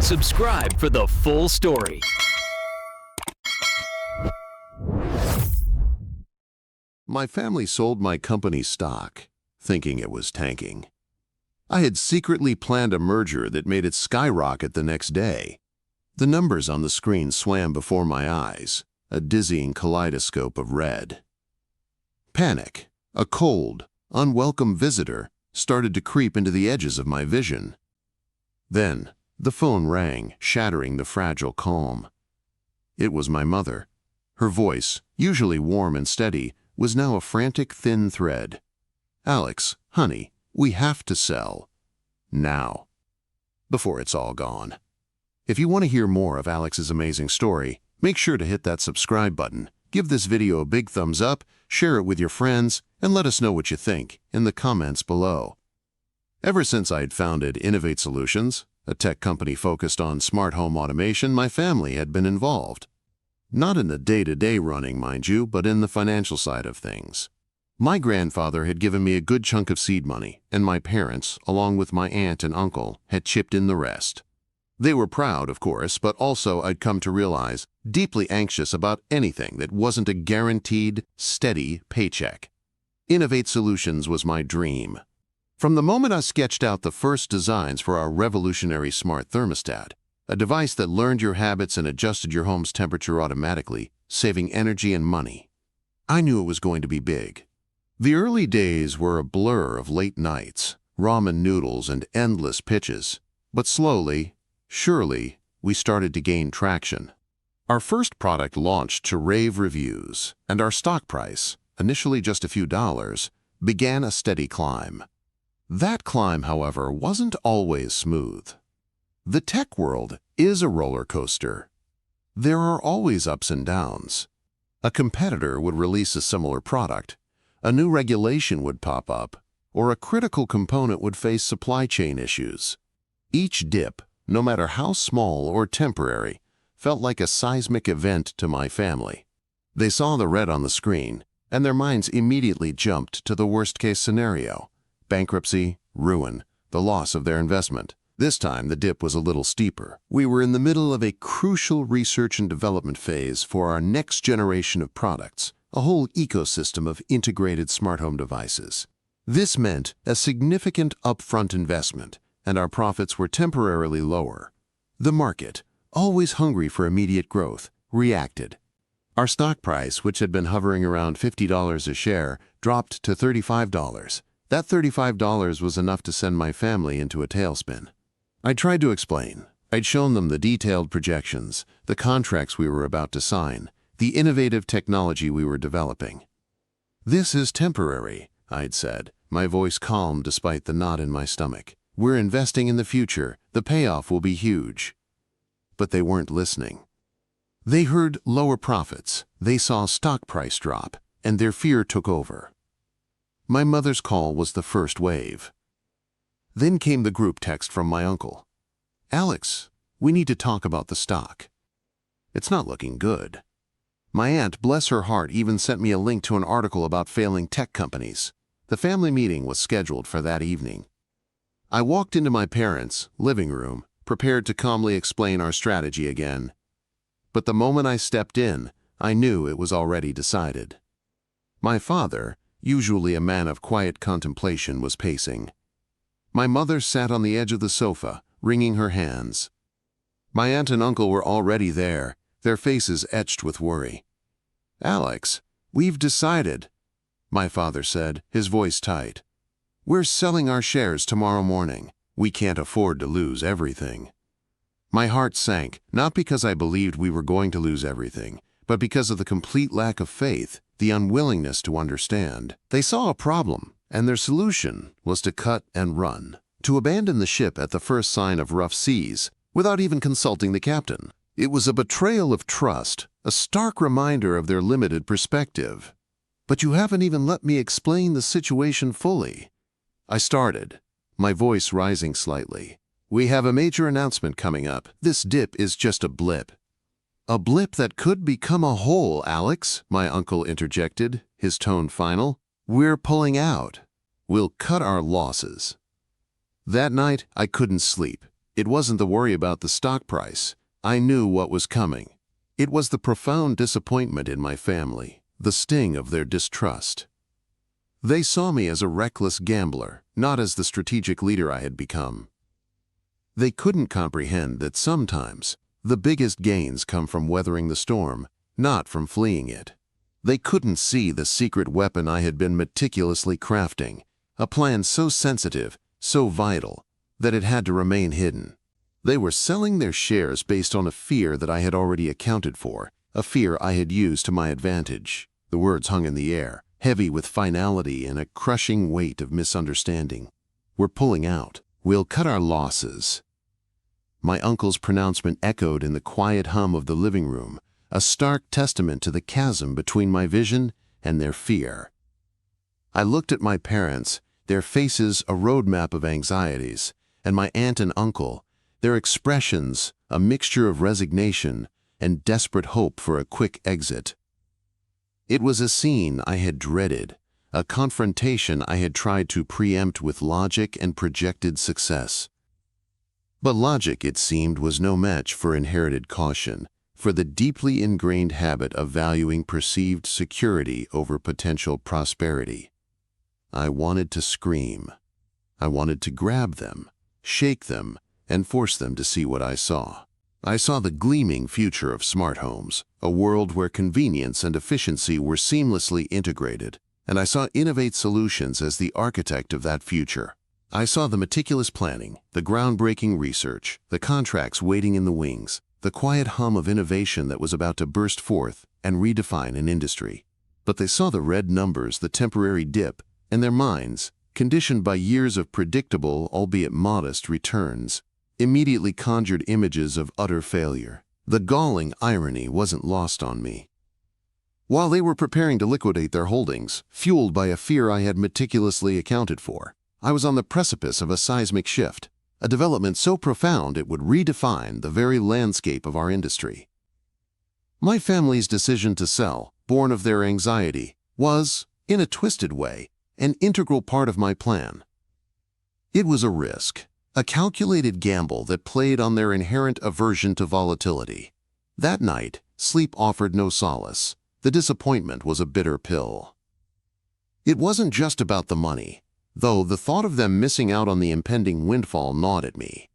Subscribe for the full story. My family sold my company's stock, thinking it was tanking. I had secretly planned a merger that made it skyrocket the next day. The numbers on the screen swam before my eyes, a dizzying kaleidoscope of red. Panic, a cold, unwelcome visitor, started to creep into the edges of my vision. Then, the phone rang, shattering the fragile calm. It was my mother. Her voice, usually warm and steady, was now a frantic thin thread. "Alex, honey, we have to sell. Now. Before it's all gone." If you want to hear more of Alex's amazing story, make sure to hit that subscribe button, give this video a big thumbs up, share it with your friends, and let us know what you think in the comments below. Ever since I had founded Innovate Solutions, a tech company focused on smart home automation, my family had been involved. Not in the day-to-day running, mind you, but in the financial side of things. My grandfather had given me a good chunk of seed money, and my parents, along with my aunt and uncle, had chipped in the rest. They were proud, of course, but also, I'd come to realize, deeply anxious about anything that wasn't a guaranteed, steady paycheck. Innovate Solutions was my dream. From the moment I sketched out the first designs for our revolutionary smart thermostat, a device that learned your habits and adjusted your home's temperature automatically, saving energy and money, I knew it was going to be big. The early days were a blur of late nights, ramen noodles, and endless pitches. But slowly, surely, we started to gain traction. Our first product launched to rave reviews, and our stock price, initially just a few dollars, began a steady climb. That climb, however, wasn't always smooth. The tech world is a roller coaster. There are always ups and downs. A competitor would release a similar product, a new regulation would pop up, or a critical component would face supply chain issues. Each dip, no matter how small or temporary, felt like a seismic event to my family. They saw the red on the screen, and their minds immediately jumped to the worst-case scenario: bankruptcy, ruin, the loss of their investment. This time, the dip was a little steeper. We were in the middle of a crucial research and development phase for our next generation of products, a whole ecosystem of integrated smart home devices. This meant a significant upfront investment, and our profits were temporarily lower. The market, always hungry for immediate growth, reacted. Our stock price, which had been hovering around $50 a share, dropped to $35. That $35 was enough to send my family into a tailspin. I tried to explain. I'd shown them the detailed projections, the contracts we were about to sign, the innovative technology we were developing. "This is temporary," I'd said, my voice calm despite the knot in my stomach. "We're investing in the future. The payoff will be huge." But they weren't listening. They heard lower profits, they saw stock price drop, and their fear took over. My mother's call was the first wave. Then came the group text from my uncle. "Alex, we need to talk about the stock. It's not looking good." My aunt, bless her heart, even sent me a link to an article about failing tech companies. The family meeting was scheduled for that evening. I walked into my parents' living room, prepared to calmly explain our strategy again. But the moment I stepped in, I knew it was already decided. My father, usually a man of quiet contemplation, was pacing. My mother sat on the edge of the sofa, wringing her hands. My aunt and uncle were already there, their faces etched with worry. "Alex, we've decided," my father said, his voice tight. "We're selling our shares tomorrow morning. We can't afford to lose everything." My heart sank, not because I believed we were going to lose everything, but because of the complete lack of faith, the unwillingness to understand. They saw a problem, and their solution was to cut and run, to abandon the ship at the first sign of rough seas, without even consulting the captain. It was a betrayal of trust, a stark reminder of their limited perspective. "But you haven't even let me explain the situation fully," I started, my voice rising slightly. "We have a major announcement coming up. This dip is just a blip." "A blip that could become a hole, Alex," my uncle interjected, his tone final. "We're pulling out. We'll cut our losses." That night, I couldn't sleep. It wasn't the worry about the stock price. I knew what was coming. It was the profound disappointment in my family, the sting of their distrust. They saw me as a reckless gambler, not as the strategic leader I had become. They couldn't comprehend that sometimes the biggest gains come from weathering the storm, not from fleeing it. They couldn't see the secret weapon I had been meticulously crafting, a plan so sensitive, so vital, that it had to remain hidden. They were selling their shares based on a fear that I had already accounted for, a fear I had used to my advantage. The words hung in the air, heavy with finality and a crushing weight of misunderstanding. We're pulling out. We'll cut our losses. My uncle's pronouncement echoed in the quiet hum of the living room, a stark testament to the chasm between my vision and their fear. I looked at my parents, their faces a roadmap of anxieties, and my aunt and uncle, their expressions a mixture of resignation and desperate hope for a quick exit. It was a scene I had dreaded, a confrontation I had tried to preempt with logic and projected success. But logic, it seemed, was no match for inherited caution, for the deeply ingrained habit of valuing perceived security over potential prosperity. I wanted to scream. I wanted to grab them, shake them, and force them to see what I saw. I saw the gleaming future of smart homes, a world where convenience and efficiency were seamlessly integrated, and I saw Innovate Solutions as the architect of that future. I saw the meticulous planning, the groundbreaking research, the contracts waiting in the wings, the quiet hum of innovation that was about to burst forth and redefine an industry. But they saw the red numbers, the temporary dip, and their minds, conditioned by years of predictable, albeit modest, returns, immediately conjured images of utter failure. The galling irony wasn't lost on me. While they were preparing to liquidate their holdings, fueled by a fear I had meticulously accounted for, I was on the precipice of a seismic shift, a development so profound it would redefine the very landscape of our industry. My family's decision to sell, born of their anxiety, was, in a twisted way, an integral part of my plan. It was a risk, a calculated gamble that played on their inherent aversion to volatility. That night, sleep offered no solace. The disappointment was a bitter pill. It wasn't just about the money, though the thought of them missing out on the impending windfall gnawed at me.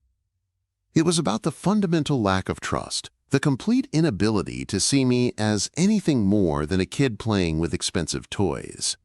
It was about the fundamental lack of trust, the complete inability to see me as anything more than a kid playing with expensive toys.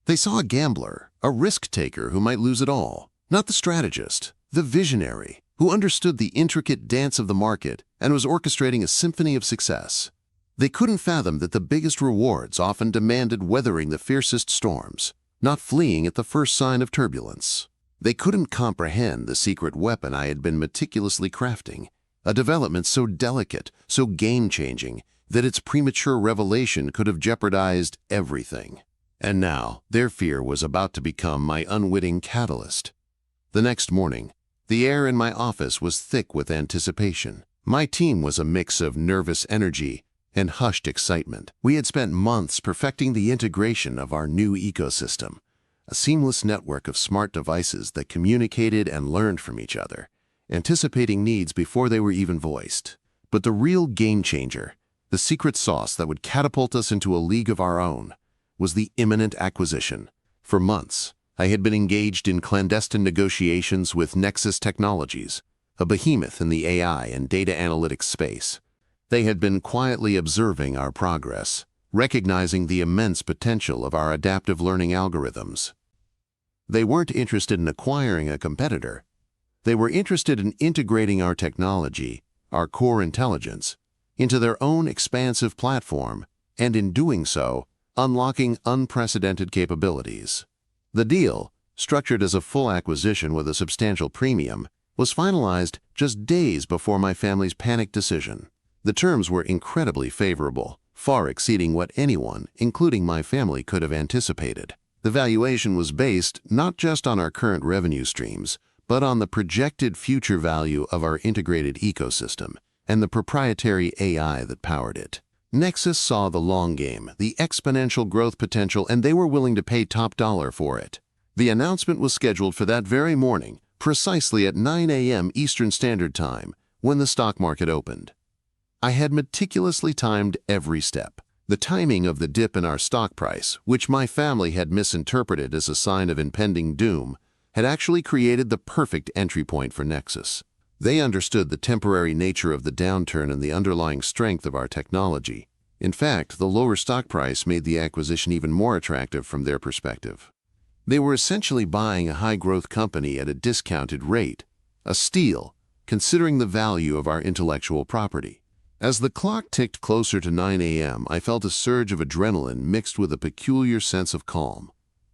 They saw a gambler, a risk-taker who might lose it all, not the strategist, the visionary, who understood the intricate dance of the market and was orchestrating a symphony of success. They couldn't fathom that the biggest rewards often demanded weathering the fiercest storms, not fleeing at the first sign of turbulence. They couldn't comprehend the secret weapon I had been meticulously crafting, a development so delicate, so game-changing, that its premature revelation could have jeopardized everything. And now, their fear was about to become my unwitting catalyst. The next morning, the air in my office was thick with anticipation. My team was a mix of nervous energy and hushed excitement. We had spent months perfecting the integration of our new ecosystem, a seamless network of smart devices that communicated and learned from each other, anticipating needs before they were even voiced. But the real game changer, the secret sauce that would catapult us into a league of our own, was the imminent acquisition. For months, I had been engaged in clandestine negotiations with Nexus Technologies, a behemoth in the AI and data analytics space. They had been quietly observing our progress, recognizing the immense potential of our adaptive learning algorithms. They weren't interested in acquiring a competitor. They were interested in integrating our technology, our core intelligence, into their own expansive platform, and in doing so, unlocking unprecedented capabilities. The deal, structured as a full acquisition with a substantial premium, was finalized just days before my family's panicked decision. The terms were incredibly favorable, far exceeding what anyone, including my family, could have anticipated. The valuation was based not just on our current revenue streams, but on the projected future value of our integrated ecosystem and the proprietary AI that powered it. Nexus saw the long game, the exponential growth potential, and they were willing to pay top dollar for it. The announcement was scheduled for that very morning, precisely at 9 a.m. Eastern Standard Time, when the stock market opened. I had meticulously timed every step. The timing of the dip in our stock price, which my family had misinterpreted as a sign of impending doom, had actually created the perfect entry point for Nexus. They understood the temporary nature of the downturn and the underlying strength of our technology. In fact, the lower stock price made the acquisition even more attractive from their perspective. They were essentially buying a high-growth company at a discounted rate, a steal, considering the value of our intellectual property. As the clock ticked closer to 9 a.m., I felt a surge of adrenaline mixed with a peculiar sense of calm.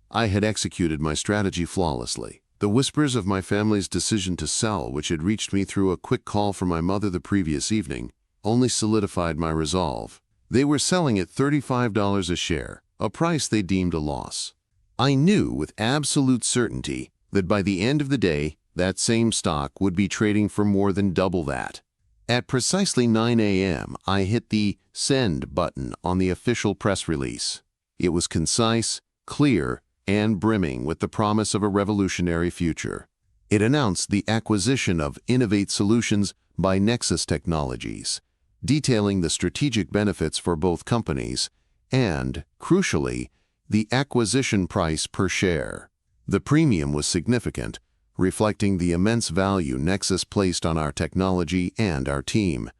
I had executed my strategy flawlessly. The whispers of my family's decision to sell, which had reached me through a quick call from my mother the previous evening, only solidified my resolve. They were selling at $35 a share, a price they deemed a loss. I knew with absolute certainty that by the end of the day, that same stock would be trading for more than double that. At precisely 9 a.m., I hit the send button on the official press release. It was concise, clear, and brimming with the promise of a revolutionary future. It announced the acquisition of Innovate Solutions by Nexus Technologies, detailing the strategic benefits for both companies and, crucially, the acquisition price per share. The premium was significant, reflecting the immense value Nexus placed on our technology and our team.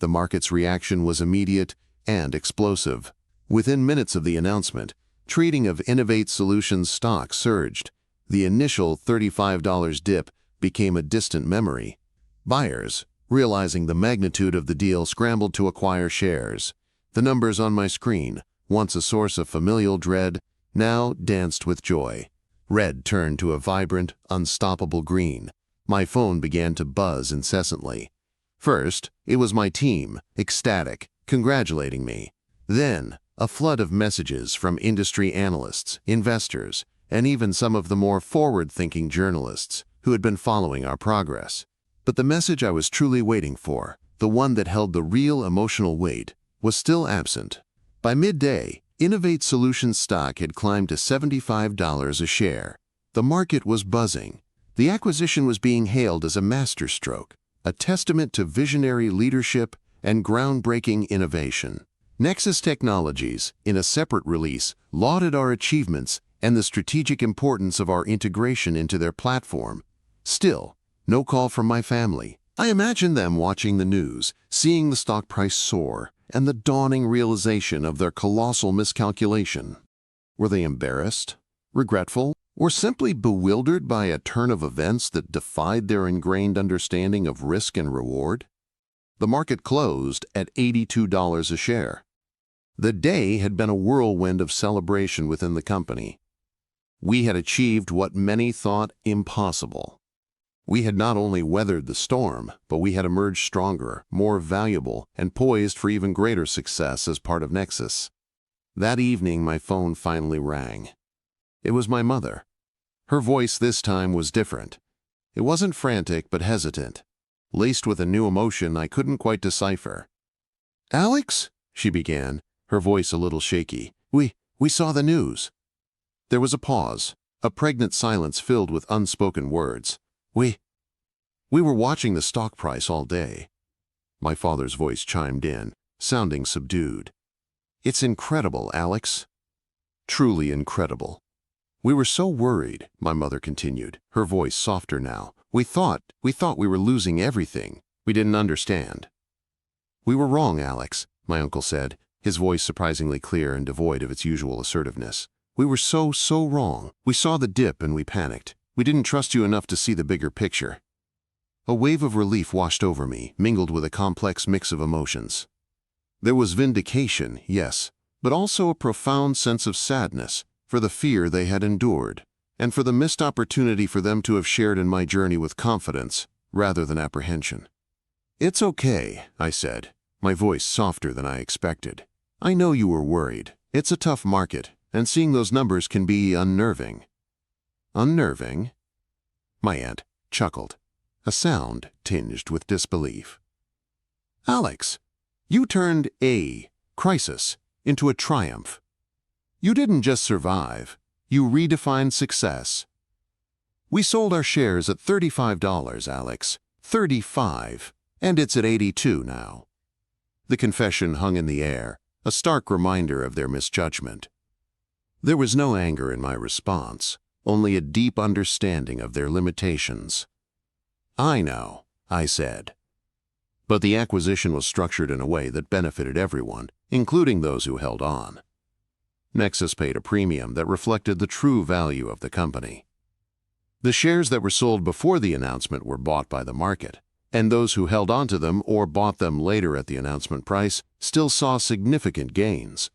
The market's reaction was immediate and explosive. Within minutes of the announcement, trading of Innovate Solutions stock surged. The initial $35 dip became a distant memory. Buyers, realizing the magnitude of the deal, scrambled to acquire shares. The numbers on my screen, once a source of familial dread, now danced with joy. Red turned to a vibrant, unstoppable green. My phone began to buzz incessantly. First, it was my team, ecstatic, congratulating me. Then, a flood of messages from industry analysts, investors, and even some of the more forward-thinking journalists who had been following our progress. But the message I was truly waiting for, the one that held the real emotional weight, was still absent. By midday, Innovate Solutions stock had climbed to $75 a share. The market was buzzing. The acquisition was being hailed as a masterstroke, a testament to visionary leadership and groundbreaking innovation. Nexus Technologies, in a separate release, lauded our achievements and the strategic importance of our integration into their platform. Still, no call from my family. I imagined them watching the news, seeing the stock price soar, and the dawning realization of their colossal miscalculation. Were they embarrassed, regretful, or simply bewildered by a turn of events that defied their ingrained understanding of risk and reward? The market closed at $82 a share. The day had been a whirlwind of celebration within the company. We had achieved what many thought impossible. We had not only weathered the storm, but we had emerged stronger, more valuable, and poised for even greater success as part of Nexus. That evening, my phone finally rang. It was my mother. Her voice this time was different. It wasn't frantic, but hesitant, laced with a new emotion I couldn't quite decipher. "Alex," she began, her voice a little shaky, we saw the news." There was a pause, a pregnant silence filled with unspoken words. We were watching the stock price all day." My father's voice chimed in, sounding subdued. "It's incredible, Alex. Truly incredible." "We were so worried," my mother continued, her voice softer now. We thought we were losing everything. We didn't understand." "We were wrong, Alex," my uncle said, his voice surprisingly clear and devoid of its usual assertiveness. "We were so wrong. We saw the dip and we panicked. We didn't trust you enough to see the bigger picture." A wave of relief washed over me, mingled with a complex mix of emotions. There was vindication, yes, but also a profound sense of sadness for the fear they had endured, and for the missed opportunity for them to have shared in my journey with confidence rather than apprehension. "It's okay," I said, my voice softer than I expected. "I know you were worried. It's a tough market, and seeing those numbers can be unnerving." "Unnerving?" My aunt chuckled, a sound tinged with disbelief. "Alex, you turned a crisis into a triumph. You didn't just survive, you redefined success. We sold our shares at $35, Alex. 35. And it's at 82 now. The confession hung in the air, a stark reminder of their misjudgment. There was no anger in my response, only a deep understanding of their limitations. I know, I said. But the acquisition was structured in a way that benefited everyone, including those who held on. Nexus paid a premium that reflected the true value of the company. The shares that were sold before the announcement were bought by the market, and those who held onto them or bought them later at the announcement price still saw significant gains.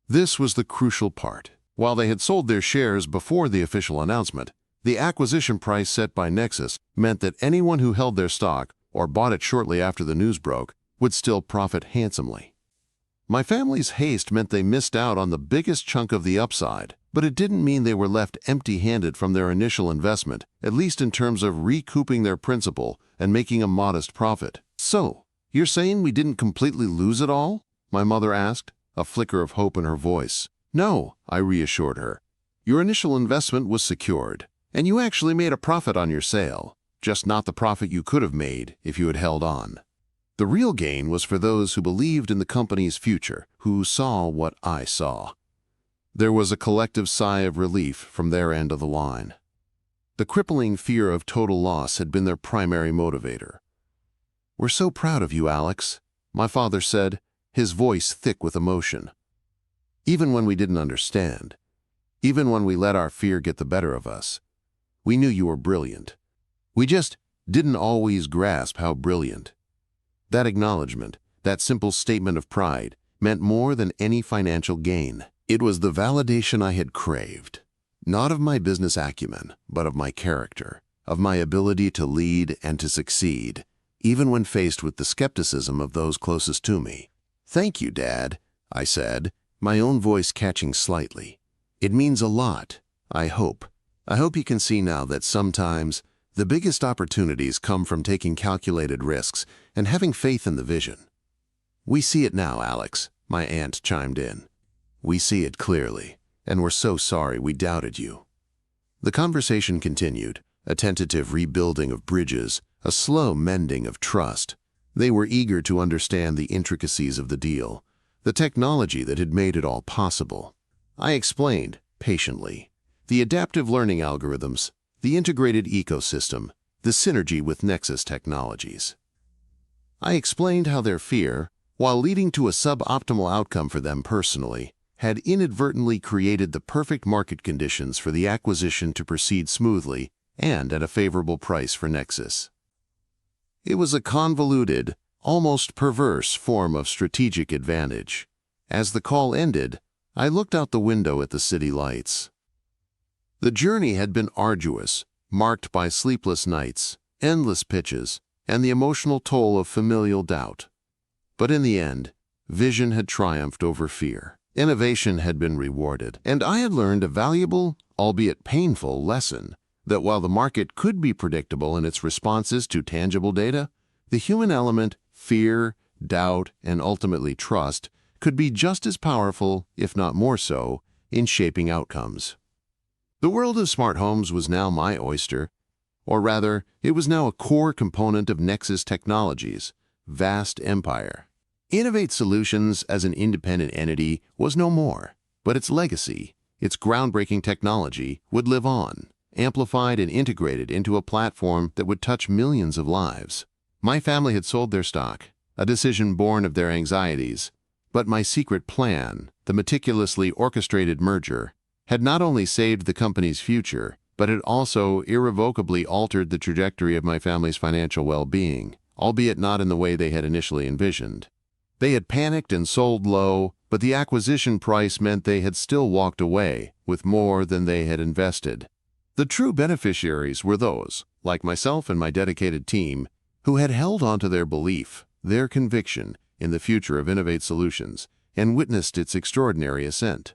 This was the crucial part. While they had sold their shares before the official announcement, the acquisition price set by Nexus meant that anyone who held their stock or bought it shortly after the news broke would still profit handsomely. My family's haste meant they missed out on the biggest chunk of the upside, but it didn't mean they were left empty-handed from their initial investment, at least in terms of recouping their principal and making a modest profit. So, you're saying we didn't completely lose it all? My mother asked, a flicker of hope in her voice. No, I reassured her. Your initial investment was secured, and you actually made a profit on your sale, just not the profit you could have made if you had held on. The real gain was for those who believed in the company's future, who saw what I saw. There was a collective sigh of relief from their end of the line. The crippling fear of total loss had been their primary motivator. "We're so proud of you, Alex," my father said, his voice thick with emotion. "Even when we didn't understand, even when we let our fear get the better of us, we knew you were brilliant. We just didn't always grasp how brilliant." That acknowledgement, that simple statement of pride, meant more than any financial gain. It was the validation I had craved, not of my business acumen, but of my character, of my ability to lead and to succeed, even when faced with the skepticism of those closest to me. "Thank you, Dad," I said, my own voice catching slightly. "It means a lot, I hope. I hope you can see now that sometimes the biggest opportunities come from taking calculated risks and having faith in the vision." "We see it now, Alex," my aunt chimed in. "We see it clearly, and we're so sorry we doubted you." The conversation continued, a tentative rebuilding of bridges, a slow mending of trust. They were eager to understand the intricacies of the deal, the technology that had made it all possible. I explained, patiently, the adaptive learning algorithms, the integrated ecosystem, the synergy with Nexus technologies. I explained how their fear, while leading to a suboptimal outcome for them personally, had inadvertently created the perfect market conditions for the acquisition to proceed smoothly and at a favorable price for Nexus. It was a convoluted, almost perverse form of strategic advantage. As the call ended, I looked out the window at the city lights. The journey had been arduous, marked by sleepless nights, endless pitches, and the emotional toll of familial doubt. But in the end, vision had triumphed over fear. Innovation had been rewarded, and I had learned a valuable, albeit painful, lesson that while the market could be predictable in its responses to tangible data, the human element, fear, doubt, and ultimately trust, could be just as powerful, if not more so, in shaping outcomes. The world of smart homes was now my oyster, or rather, it was now a core component of Nexus Technologies' vast empire. Innovate Solutions as an independent entity was no more, but its legacy, its groundbreaking technology, would live on, amplified and integrated into a platform that would touch millions of lives. My family had sold their stock, a decision born of their anxieties, but my secret plan, the meticulously orchestrated merger, had not only saved the company's future, but had also irrevocably altered the trajectory of my family's financial well-being, albeit not in the way they had initially envisioned. They had panicked and sold low, but the acquisition price meant they had still walked away with more than they had invested. The true beneficiaries were those, like myself and my dedicated team, who had held onto their belief, their conviction, in the future of Innovate Solutions, and witnessed its extraordinary ascent.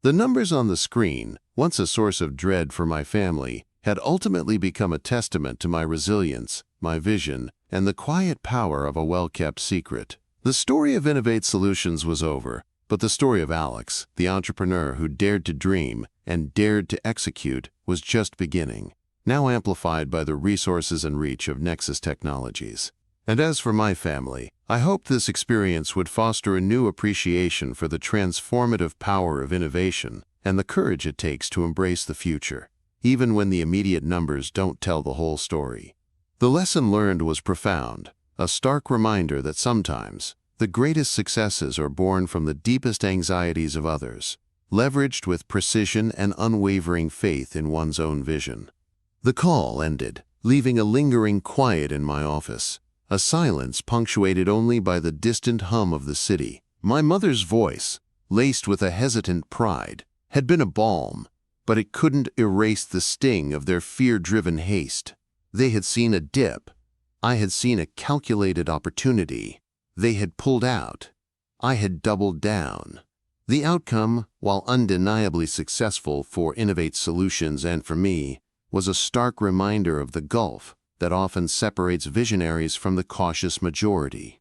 The numbers on the screen, once a source of dread for my family, had ultimately become a testament to my resilience, my vision, and the quiet power of a well-kept secret. The story of Innovate Solutions was over, but the story of Alex, the entrepreneur who dared to dream and dared to execute, was just beginning. now amplified by the resources and reach of Nexus Technologies. And as for my family, I hope this experience would foster a new appreciation for the transformative power of innovation and the courage it takes to embrace the future, even when the immediate numbers don't tell the whole story. The lesson learned was profound, a stark reminder that sometimes the greatest successes are born from the deepest anxieties of others, leveraged with precision and unwavering faith in one's own vision. The call ended, leaving a lingering quiet in my office, a silence punctuated only by the distant hum of the city. My mother's voice, laced with a hesitant pride, had been a balm, but it couldn't erase the sting of their fear-driven haste. They had seen a dip. I had seen a calculated opportunity. They had pulled out. I had doubled down. The outcome, while undeniably successful for Innovate Solutions and for me, was a stark reminder of the gulf that often separates visionaries from the cautious majority.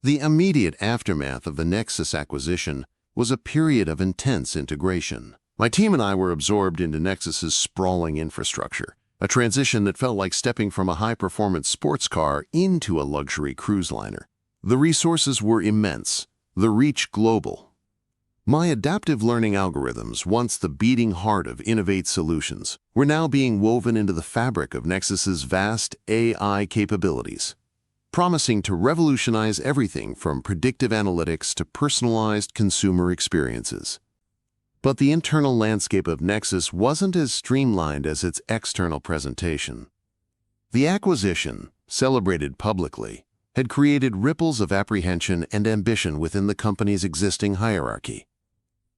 The immediate aftermath of the Nexus acquisition was a period of intense integration. My team and I were absorbed into Nexus's sprawling infrastructure, a transition that felt like stepping from a high-performance sports car into a luxury cruise liner. The resources were immense, the reach global. My adaptive learning algorithms, once the beating heart of Innovate Solutions, were now being woven into the fabric of Nexus's vast AI capabilities, promising to revolutionize everything from predictive analytics to personalized consumer experiences. But the internal landscape of Nexus wasn't as streamlined as its external presentation. The acquisition, celebrated publicly, had created ripples of apprehension and ambition within the company's existing hierarchy.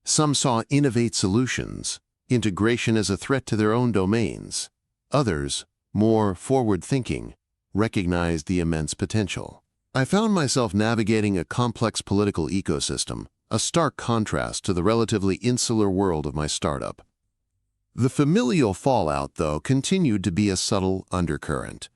Some saw Innovate Solutions, integration as a threat to their own domains. Others, more forward-thinking, recognized the immense potential. I found myself navigating a complex political ecosystem, a stark contrast to the relatively insular world of my startup. The familial fallout, though, continued to be a subtle undercurrent.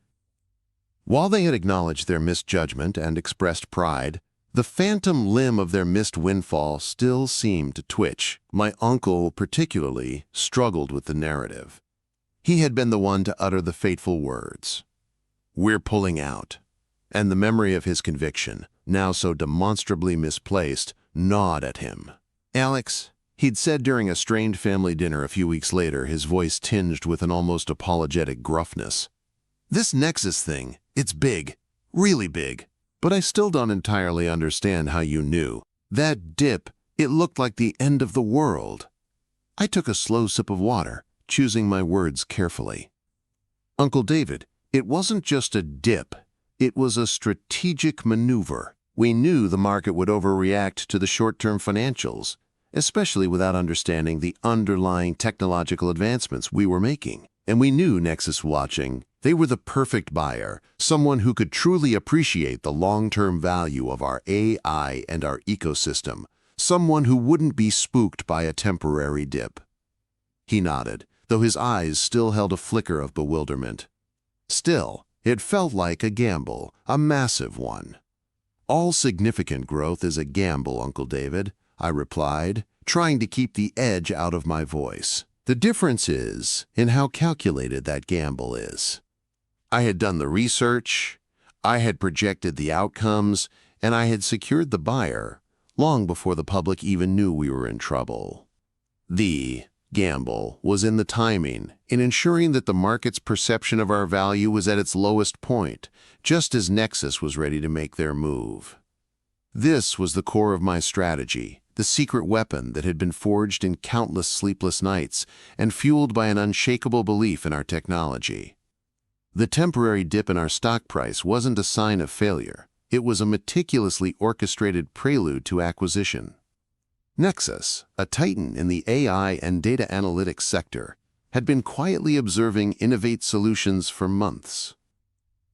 While they had acknowledged their misjudgment and expressed pride, the phantom limb of their missed windfall still seemed to twitch. My uncle, particularly, struggled with the narrative. He had been the one to utter the fateful words, "We're pulling out," and the memory of his conviction, now so demonstrably misplaced, gnawed at him. "Alex," he'd said during a strained family dinner a few weeks later, his voice tinged with an almost apologetic gruffness. "This Nexus thing, it's big, really big. But I still don't entirely understand how you knew. That dip, it looked like the end of the world." I took a slow sip of water, choosing my words carefully. "Uncle David, it wasn't just a dip. It was a strategic maneuver. We knew the market would overreact to the short-term financials, especially without understanding the underlying technological advancements we were making. And we knew Nexus watching. They were the perfect buyer, someone who could truly appreciate the long-term value of our AI and our ecosystem, someone who wouldn't be spooked by a temporary dip." He nodded, though his eyes still held a flicker of bewilderment. "Still, it felt like a gamble, a massive one." "All significant growth is a gamble, Uncle David," I replied, trying to keep the edge out of my voice. "The difference is in how calculated that gamble is." I had done the research, I had projected the outcomes, and I had secured the buyer long before the public even knew we were in trouble. The gamble was in the timing, in ensuring that the market's perception of our value was at its lowest point, just as Nexus was ready to make their move. This was the core of my strategy, the secret weapon that had been forged in countless sleepless nights and fueled by an unshakable belief in our technology. The temporary dip in our stock price wasn't a sign of failure. It was a meticulously orchestrated prelude to acquisition. Nexus, a titan in the AI and data analytics sector, had been quietly observing Innovate Solutions for months.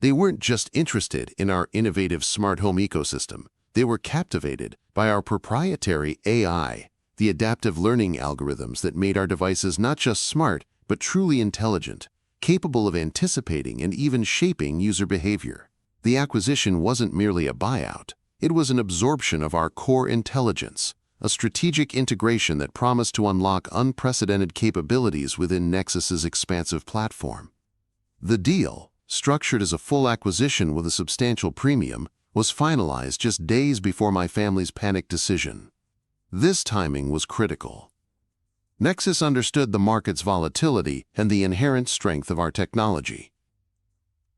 They weren't just interested in our innovative smart home ecosystem. They were captivated by our proprietary AI, the adaptive learning algorithms that made our devices not just smart, but truly intelligent, capable of anticipating and even shaping user behavior. The acquisition wasn't merely a buyout. It was an absorption of our core intelligence, a strategic integration that promised to unlock unprecedented capabilities within Nexus's expansive platform. The deal, structured as a full acquisition with a substantial premium, was finalized just days before my family's panicked decision. This timing was critical. Nexus understood the market's volatility and the inherent strength of our technology.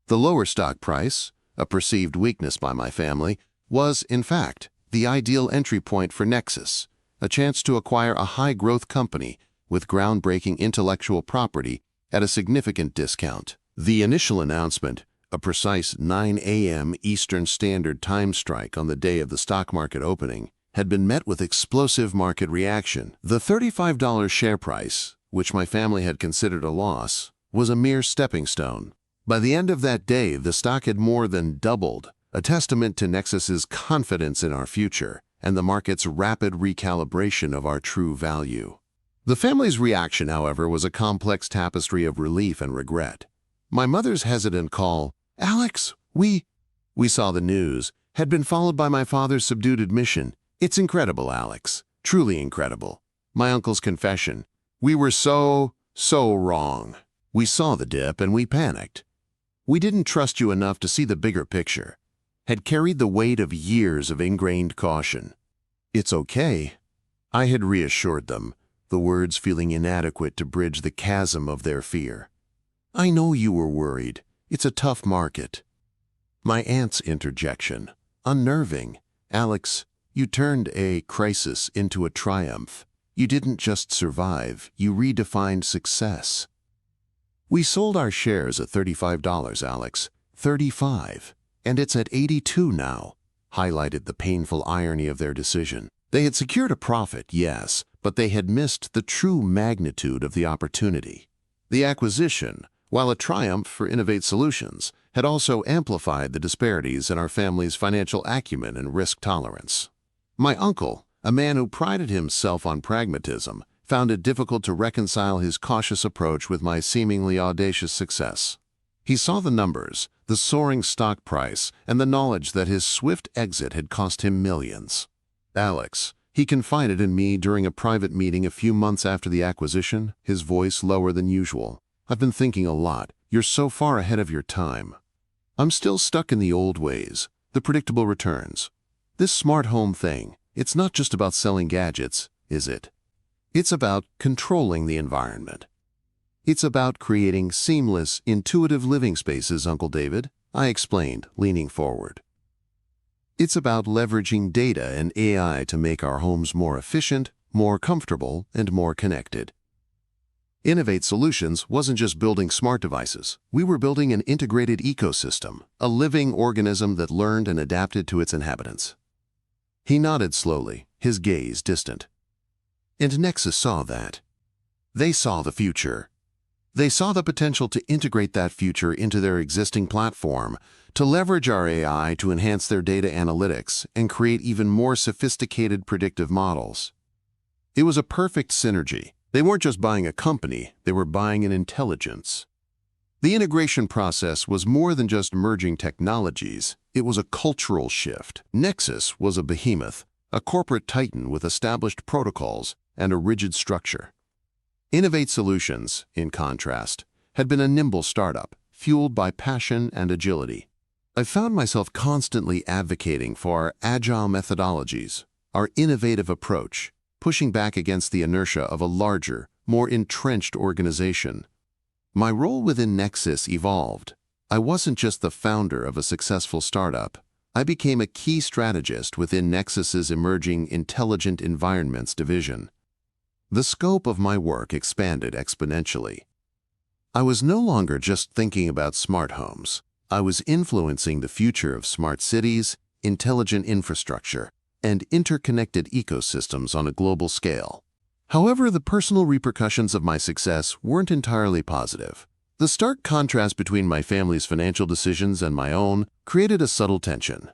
The lower stock price, a perceived weakness by my family, was, in fact, the ideal entry point for Nexus, a chance to acquire a high-growth company with groundbreaking intellectual property at a significant discount. The initial announcement, a precise 9 a.m. Eastern Standard Time strike on the day of the stock market opening, had been met with explosive market reaction. The $35 share price, which my family had considered a loss, was a mere stepping stone. By the end of that day, the stock had more than doubled, a testament to Nexus's confidence in our future and the market's rapid recalibration of our true value. The family's reaction, however, was a complex tapestry of relief and regret. My mother's hesitant call, "Alex, we saw the news," had been followed by my father's subdued admission, "It's incredible, Alex, truly incredible." My uncle's confession, "We were so wrong. We saw the dip and we panicked. We didn't trust you enough to see the bigger picture," had carried the weight of years of ingrained caution. "It's okay," I had reassured them, the words feeling inadequate to bridge the chasm of their fear. "I know you were worried. It's a tough market." My aunt's interjection, unnerving, "Alex, you turned a crisis into a triumph. You didn't just survive, you redefined success." "We sold our shares at $35, Alex. 35. And it's at 82 now," highlighted the painful irony of their decision. They had secured a profit, yes, but they had missed the true magnitude of the opportunity. The acquisition, while a triumph for Innovate Solutions, had also amplified the disparities in our family's financial acumen and risk tolerance. My uncle, a man who prided himself on pragmatism, found it difficult to reconcile his cautious approach with my seemingly audacious success. He saw the numbers, the soaring stock price, and the knowledge that his swift exit had cost him millions. "Alex," he confided in me during a private meeting a few months after the acquisition, his voice lower than usual, "I've been thinking a lot. You're so far ahead of your time. I'm still stuck in the old ways, the predictable returns. This smart home thing, it's not just about selling gadgets, is it? It's about controlling the environment. It's about creating seamless, intuitive living spaces, Uncle David," I explained, leaning forward. "It's about leveraging data and AI to make our homes more efficient, more comfortable, and more connected." Innovate Solutions wasn't just building smart devices. We were building an integrated ecosystem, a living organism that learned and adapted to its inhabitants. He nodded slowly, his gaze distant. And Nexus saw that. They saw the future. They saw the potential to integrate that future into their existing platform, to leverage our AI to enhance their data analytics and create even more sophisticated predictive models. It was a perfect synergy. They weren't just buying a company, they were buying an intelligence. The integration process was more than just merging technologies, it was a cultural shift. Nexus was a behemoth, a corporate titan with established protocols and a rigid structure. Innovate Solutions, in contrast, had been a nimble startup, fueled by passion and agility. I found myself constantly advocating for our agile methodologies, our innovative approach, pushing back against the inertia of a larger, more entrenched organization. My role within Nexus evolved. I wasn't just the founder of a successful startup. I became a key strategist within Nexus's emerging Intelligent Environments division. The scope of my work expanded exponentially. I was no longer just thinking about smart homes. I was influencing the future of smart cities, intelligent infrastructure, and interconnected ecosystems on a global scale. However, the personal repercussions of my success weren't entirely positive. The stark contrast between my family's financial decisions and my own created a subtle tension.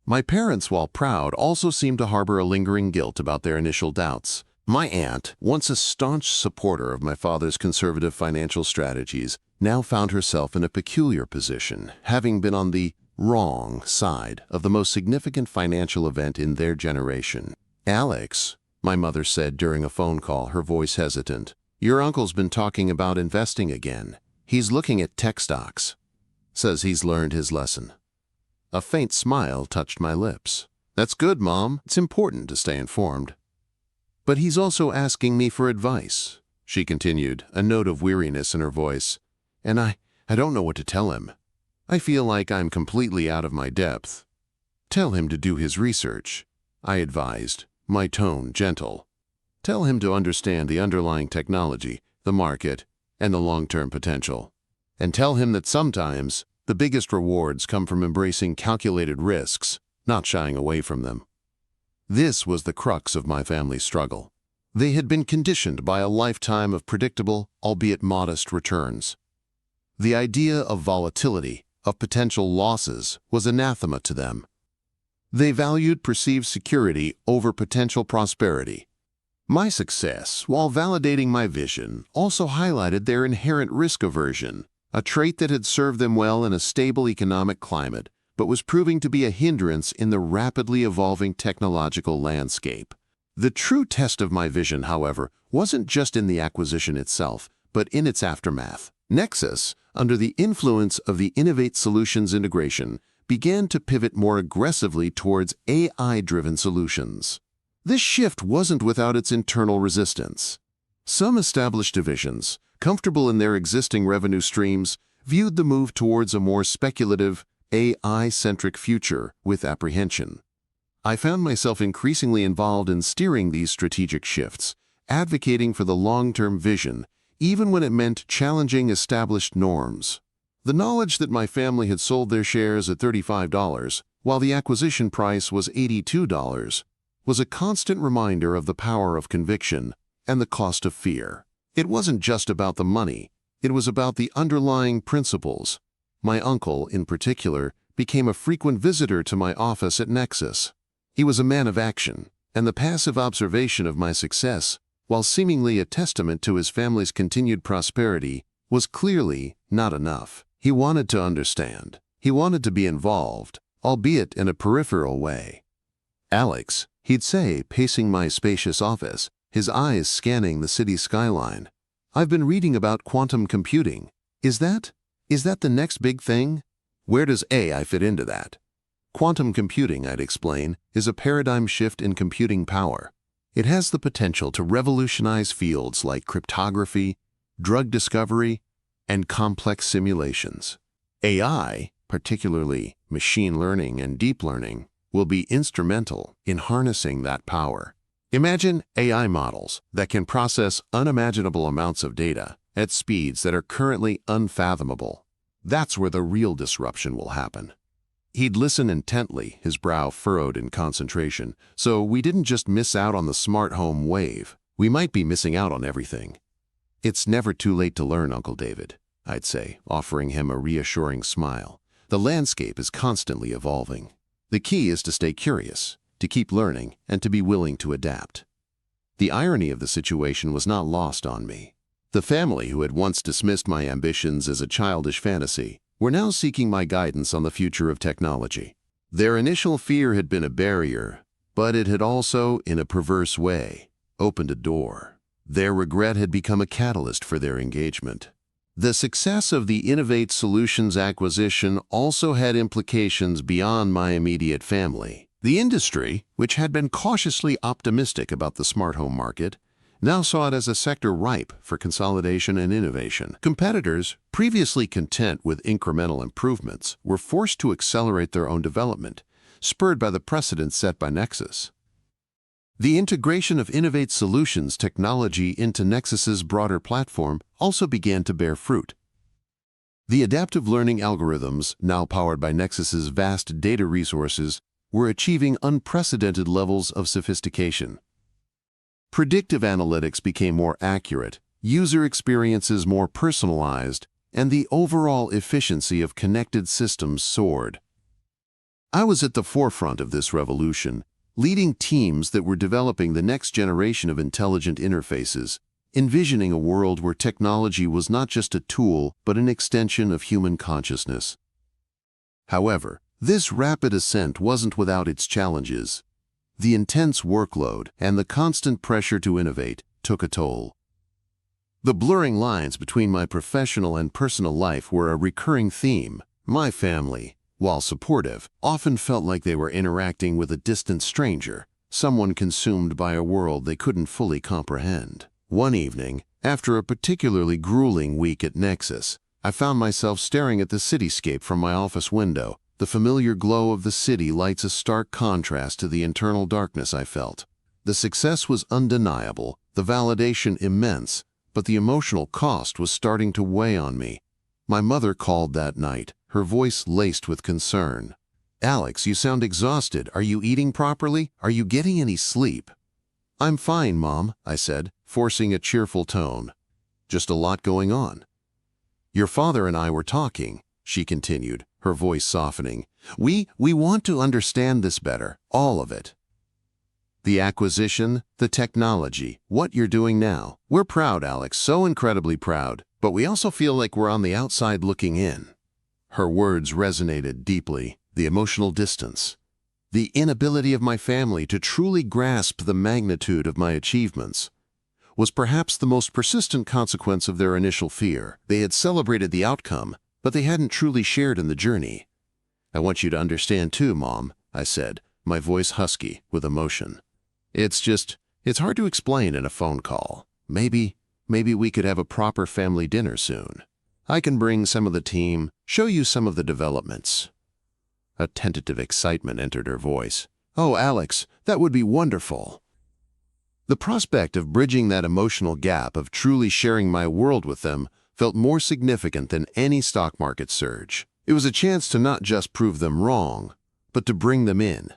My parents, while proud, also seemed to harbor a lingering guilt about their initial doubts. My aunt, once a staunch supporter of my father's conservative financial strategies, now found herself in a peculiar position, having been on the wrong side of the most significant financial event in their generation. "Alex," my mother said during a phone call, her voice hesitant, "your uncle's been talking about investing again. He's looking at tech stocks. Says he's learned his lesson." A faint smile touched my lips. "That's good, Mom. It's important to stay informed." "But he's also asking me for advice," she continued, a note of weariness in her voice. "And I don't know what to tell him. I feel like I'm completely out of my depth." "Tell him to do his research," I advised, my tone gentle. "Tell him to understand the underlying technology, the market, and the long-term potential. And tell him that sometimes the biggest rewards come from embracing calculated risks, not shying away from them." This was the crux of my family's struggle. They had been conditioned by a lifetime of predictable, albeit modest, returns. The idea of volatility, of potential losses, was anathema to them. They valued perceived security over potential prosperity. My success, while validating my vision, also highlighted their inherent risk aversion, a trait that had served them well in a stable economic climate, but was proving to be a hindrance in the rapidly evolving technological landscape. The true test of my vision, however, wasn't just in the acquisition itself, but in its aftermath. Nexus, under the influence of the Innovate Solutions integration, began to pivot more aggressively towards AI-driven solutions. This shift wasn't without its internal resistance. Some established divisions, comfortable in their existing revenue streams, viewed the move towards a more speculative, AI-centric future with apprehension. I found myself increasingly involved in steering these strategic shifts, advocating for the long-term vision, even when it meant challenging established norms. The knowledge that my family had sold their shares at $35, while the acquisition price was $82, was a constant reminder of the power of conviction and the cost of fear. It wasn't just about the money, it was about the underlying principles. My uncle, in particular, became a frequent visitor to my office at Nexus. He was a man of action, and the passive observation of my success, while seemingly a testament to his family's continued prosperity, was clearly not enough. He wanted to understand. He wanted to be involved, albeit in a peripheral way. "Alex," he'd say, pacing my spacious office, his eyes scanning the city skyline, "I've been reading about quantum computing. Is that the next big thing? Where does AI fit into that?" Quantum computing, I'd explain, is a paradigm shift in computing power. It has the potential to revolutionize fields like cryptography, drug discovery, and complex simulations. AI, particularly machine learning and deep learning, will be instrumental in harnessing that power. Imagine AI models that can process unimaginable amounts of data at speeds that are currently unfathomable. That's where the real disruption will happen. He'd listen intently, his brow furrowed in concentration, so we didn't just miss out on the smart home wave. We might be missing out on everything. "It's never too late to learn, Uncle David," I'd say, offering him a reassuring smile. "The landscape is constantly evolving. The key is to stay curious, to keep learning, and to be willing to adapt." The irony of the situation was not lost on me. The family who had once dismissed my ambitions as a childish fantasy were now seeking my guidance on the future of technology. Their initial fear had been a barrier, but it had also, in a perverse way, opened a door. Their regret had become a catalyst for their engagement. The success of the Innovate Solutions acquisition also had implications beyond my immediate family. The industry, which had been cautiously optimistic about the smart home market, now saw it as a sector ripe for consolidation and innovation. Competitors, previously content with incremental improvements, were forced to accelerate their own development, spurred by the precedent set by Nexus. The integration of Innovate Solutions technology into Nexus's broader platform also began to bear fruit. The adaptive learning algorithms, now powered by Nexus's vast data resources, were achieving unprecedented levels of sophistication. Predictive analytics became more accurate, user experiences more personalized, and the overall efficiency of connected systems soared. I was at the forefront of this revolution, leading teams that were developing the next generation of intelligent interfaces, envisioning a world where technology was not just a tool, but an extension of human consciousness. However, this rapid ascent wasn't without its challenges. The intense workload and the constant pressure to innovate took a toll. The blurring lines between my professional and personal life were a recurring theme. My family, while supportive, often felt like they were interacting with a distant stranger, someone consumed by a world they couldn't fully comprehend. One evening, after a particularly grueling week at Nexus, I found myself staring at the cityscape from my office window. The familiar glow of the city lights a stark contrast to the internal darkness I felt. The success was undeniable, the validation immense, but the emotional cost was starting to weigh on me. My mother called that night, her voice laced with concern. "Alex, you sound exhausted. Are you eating properly? Are you getting any sleep?" "I'm fine, Mom," I said, forcing a cheerful tone. "Just a lot going on." "Your father and I were talking," she continued, her voice softening. We want to understand this better, all of it. The acquisition, the technology, what you're doing now. We're proud, Alex, so incredibly proud, but we also feel like we're on the outside looking in." Her words resonated deeply. The emotional distance, the inability of my family to truly grasp the magnitude of my achievements, was perhaps the most persistent consequence of their initial fear. They had celebrated the outcome, but they hadn't truly shared in the journey. "I want you to understand too, Mom," I said, my voice husky with emotion. It's hard to explain in a phone call. Maybe we could have a proper family dinner soon. I can bring some of the team, show you some of the developments." A tentative excitement entered her voice. "Oh, Alex, that would be wonderful." The prospect of bridging that emotional gap, of truly sharing my world with them, felt more significant than any stock market surge. It was a chance to not just prove them wrong, but to bring them in,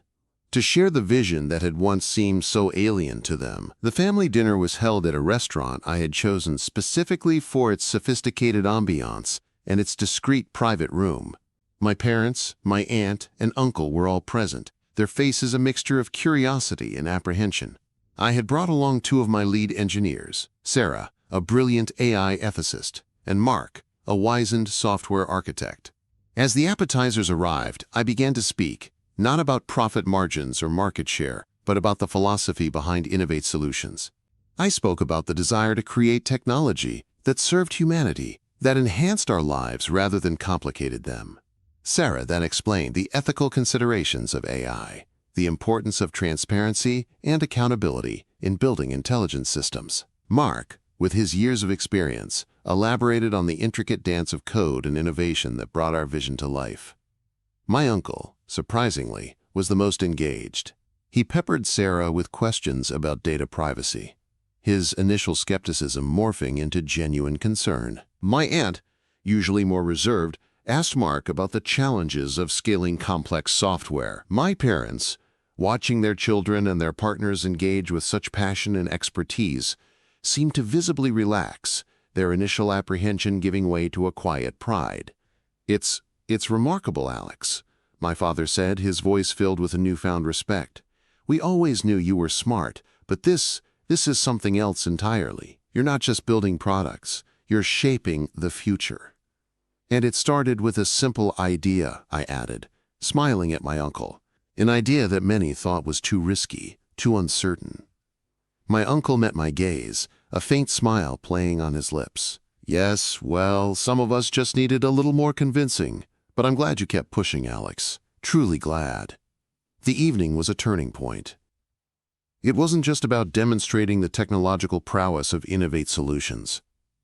to share the vision that had once seemed so alien to them. The family dinner was held at a restaurant I had chosen specifically for its sophisticated ambiance and its discreet private room. My parents, my aunt, and uncle were all present, their faces a mixture of curiosity and apprehension. I had brought along two of my lead engineers, Sarah, a brilliant AI ethicist, and Mark, a wizened software architect. As the appetizers arrived, I began to speak, not about profit margins or market share, but about the philosophy behind Innovate Solutions. I spoke about the desire to create technology that served humanity, that enhanced our lives rather than complicated them. Sarah then explained the ethical considerations of AI, the importance of transparency and accountability in building intelligence systems. Mark, with his years of experience, elaborated on the intricate dance of code and innovation that brought our vision to life. My uncle, surprisingly, was the most engaged. He peppered Sarah with questions about data privacy, his initial skepticism morphing into genuine concern. My aunt, usually more reserved, asked Mark about the challenges of scaling complex software. My parents, watching their children and their partners engage with such passion and expertise, seemed to visibly relax, their initial apprehension giving way to a quiet pride. It's remarkable, Alex," my father said, his voice filled with a newfound respect. "We always knew you were smart, but this is something else entirely. You're not just building products, you're shaping the future." "And it started with a simple idea," I added, smiling at my uncle. "An idea that many thought was too risky, too uncertain." My uncle met my gaze, a faint smile playing on his lips. "Yes, well, some of us just needed a little more convincing, but I'm glad you kept pushing, Alex. Truly glad." The evening was a turning point. It wasn't just about demonstrating the technological prowess of Innovate Solutions.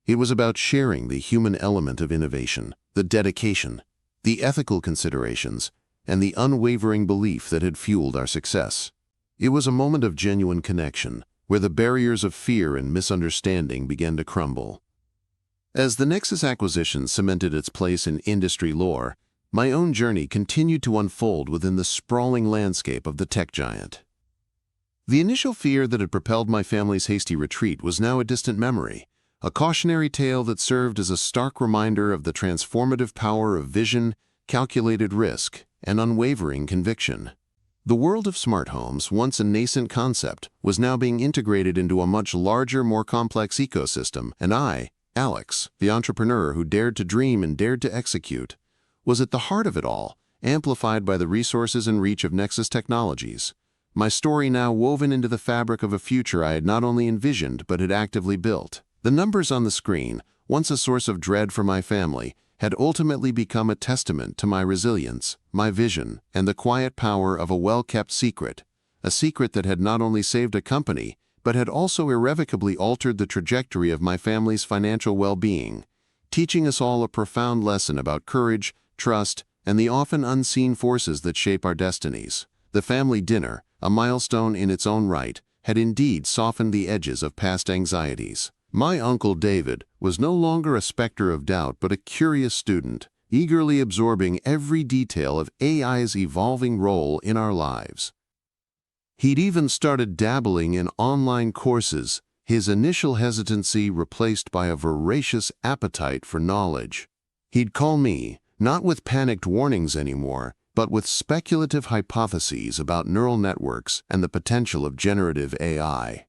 It was about sharing the human element of innovation, the dedication, the ethical considerations, and the unwavering belief that had fueled our success. It was a moment of genuine connection, where the barriers of fear and misunderstanding began to crumble. As the Nexus acquisition cemented its place in industry lore, my own journey continued to unfold within the sprawling landscape of the tech giant. The initial fear that had propelled my family's hasty retreat was now a distant memory, a cautionary tale that served as a stark reminder of the transformative power of vision, calculated risk, and unwavering conviction. The world of smart homes, once a nascent concept, was now being integrated into a much larger, more complex ecosystem, and I, Alex, the entrepreneur who dared to dream and dared to execute, was at the heart of it all, amplified by the resources and reach of Nexus Technologies. my story now woven into the fabric of a future I had not only envisioned but had actively built. The numbers on the screen, once a source of dread for my family, had ultimately become a testament to my resilience, my vision, and the quiet power of a well-kept secret, a secret that had not only saved a company, but had also irrevocably altered the trajectory of my family's financial well-being, teaching us all a profound lesson about courage, trust, and the often unseen forces that shape our destinies. The family dinner, a milestone in its own right, had indeed softened the edges of past anxieties. My Uncle David was no longer a specter of doubt but a curious student, eagerly absorbing every detail of AI's evolving role in our lives. He'd even started dabbling in online courses, his initial hesitancy replaced by a voracious appetite for knowledge. He'd call me, not with panicked warnings anymore, but with speculative hypotheses about neural networks and the potential of generative AI.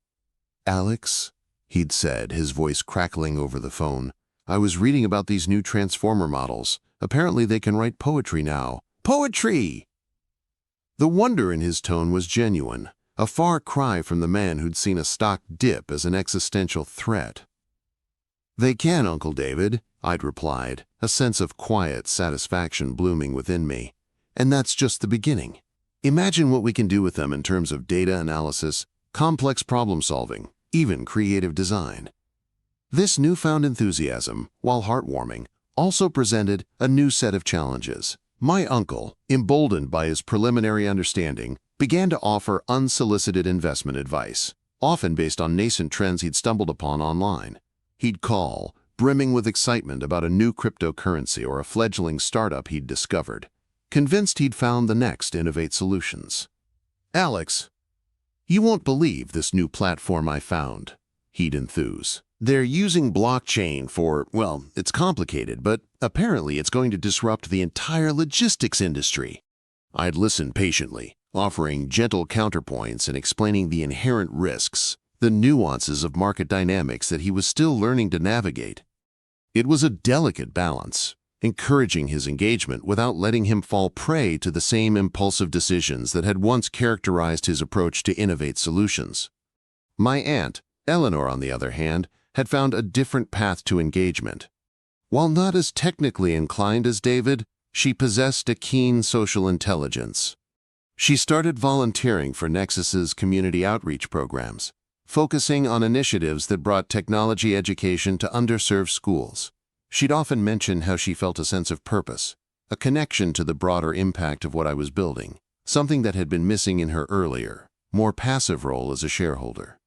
"Alex," he'd said, his voice crackling over the phone, "I was reading about these new transformer models. Apparently they can write poetry now." Poetry! The wonder in his tone was genuine, a far cry from the man who'd seen a stock dip as an existential threat. "They can, Uncle David," I'd replied, a sense of quiet satisfaction blooming within me. "And that's just the beginning. Imagine what we can do with them in terms of data analysis, complex problem solving, even creative design." This newfound enthusiasm, while heartwarming, also presented a new set of challenges. My uncle, emboldened by his preliminary understanding, began to offer unsolicited investment advice, often based on nascent trends he'd stumbled upon online. He'd call, brimming with excitement about a new cryptocurrency or a fledgling startup he'd discovered, convinced he'd found the next innovate solutions. "Alex, you won't believe this new platform I found," he'd enthuse. "They're using blockchain for, well, it's complicated, but apparently it's going to disrupt the entire logistics industry." I'd listen patiently, offering gentle counterpoints and explaining the inherent risks, the nuances of market dynamics that he was still learning to navigate. It was a delicate balance, encouraging his engagement without letting him fall prey to the same impulsive decisions that had once characterized his approach to innovate solutions. My aunt, Eleanor, on the other hand, had found a different path to engagement. While not as technically inclined as David, she possessed a keen social intelligence. She started volunteering for Nexus's community outreach programs, focusing on initiatives that brought technology education to underserved schools. She'd often mention how she felt a sense of purpose, a connection to the broader impact of what I was building, something that had been missing in her earlier, more passive role as a shareholder.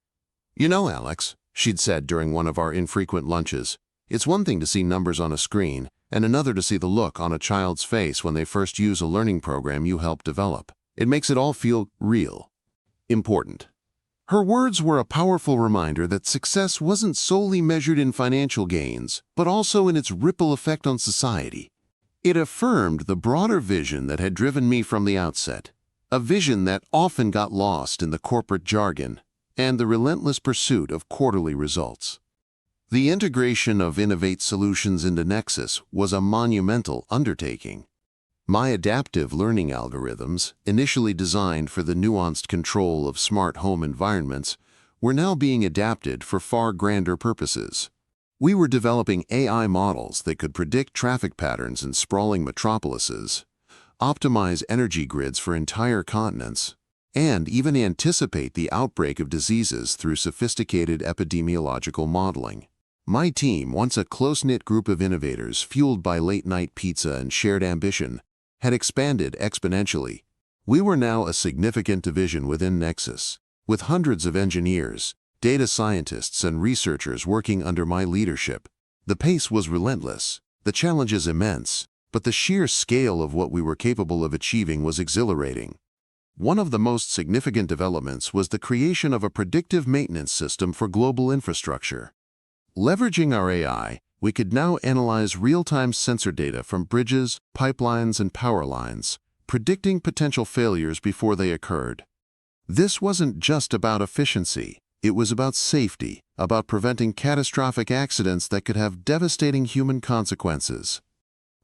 "You know, Alex," she'd said during one of our infrequent lunches, "it's one thing to see numbers on a screen, and another to see the look on a child's face when they first use a learning program you helped develop. It makes it all feel real, important." Her words were a powerful reminder that success wasn't solely measured in financial gains, but also in its ripple effect on society. It affirmed the broader vision that had driven me from the outset, a vision that often got lost in the corporate jargon and the relentless pursuit of quarterly results. The integration of Innovate solutions into Nexus was a monumental undertaking. My adaptive learning algorithms, initially designed for the nuanced control of smart home environments, were now being adapted for far grander purposes. We were developing AI models that could predict traffic patterns in sprawling metropolises, optimize energy grids for entire continents, and even anticipate the outbreak of diseases through sophisticated epidemiological modeling. My team, once a close-knit group of innovators fueled by late-night pizza and shared ambition, had expanded exponentially. We were now a significant division within Nexus, with hundreds of engineers, data scientists, and researchers working under my leadership. The pace was relentless, the challenges immense, but the sheer scale of what we were capable of achieving was exhilarating. One of the most significant developments was the creation of a predictive maintenance system for global infrastructure. Leveraging our AI, we could now analyze real-time sensor data from bridges, pipelines, and power lines, predicting potential failures before they occurred. This wasn't just about efficiency. It was about safety, about preventing catastrophic accidents that could have devastating human consequences.